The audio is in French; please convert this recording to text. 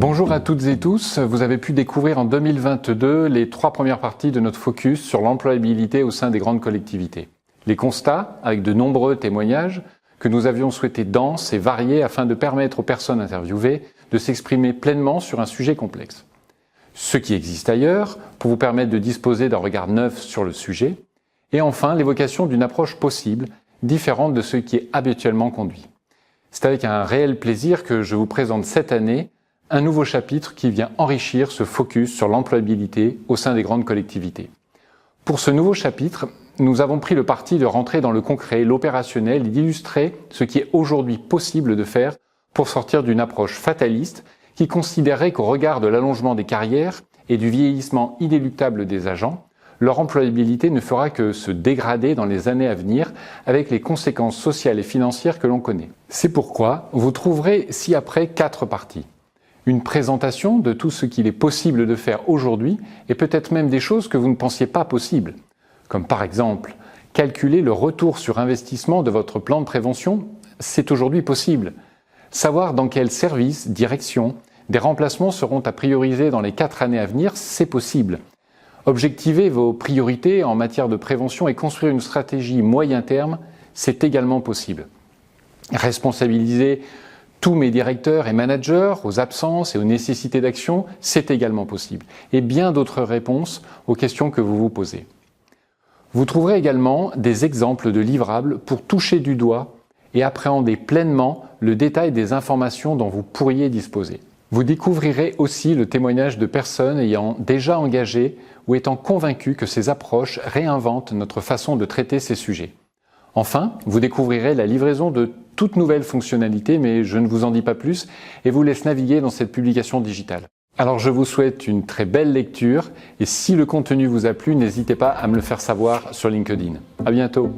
Bonjour à toutes et tous, vous avez pu découvrir en 2022 les 3 premières parties de notre focus sur l'employabilité au sein des grandes collectivités. Les constats, avec de nombreux témoignages, que nous avions souhaité denses et variés afin de permettre aux personnes interviewées de s'exprimer pleinement sur un sujet complexe. Ce qui existe ailleurs, pour vous permettre de disposer d'un regard neuf sur le sujet. Et enfin, l'évocation d'une approche possible, différente de ce qui est habituellement conduit. C'est avec un réel plaisir que je vous présente cette année un nouveau chapitre qui vient enrichir ce focus sur l'employabilité au sein des grandes collectivités. Pour ce nouveau chapitre, nous avons pris le parti de rentrer dans le concret, l'opérationnel et d'illustrer ce qui est aujourd'hui possible de faire pour sortir d'une approche fataliste qui considérait qu'au regard de l'allongement des carrières et du vieillissement inéluctable des agents, leur employabilité ne fera que se dégrader dans les années à venir avec les conséquences sociales et financières que l'on connaît. C'est pourquoi vous trouverez ci-après 4 parties. Une présentation de tout ce qu'il est possible de faire aujourd'hui et peut-être même des choses que vous ne pensiez pas possibles. Comme par exemple, calculer le retour sur investissement de votre plan de prévention, c'est aujourd'hui possible. Savoir dans quel service, direction, des remplacements seront à prioriser dans les 4 années à venir, c'est possible. Objectiver vos priorités en matière de prévention et construire une stratégie moyen terme, c'est également possible. Responsabiliser tous mes directeurs et managers aux absences et aux nécessités d'action, c'est également possible. Et bien d'autres réponses aux questions que vous vous posez. Vous trouverez également des exemples de livrables pour toucher du doigt et appréhender pleinement le détail des informations dont vous pourriez disposer. Vous découvrirez aussi le témoignage de personnes ayant déjà engagé ou étant convaincues que ces approches réinventent notre façon de traiter ces sujets. Enfin, vous découvrirez la livraison de toutes nouvelles fonctionnalités, mais je ne vous en dis pas plus et vous laisse naviguer dans cette publication digitale. Alors je vous souhaite une très belle lecture et si le contenu vous a plu, n'hésitez pas à me le faire savoir sur LinkedIn. À bientôt.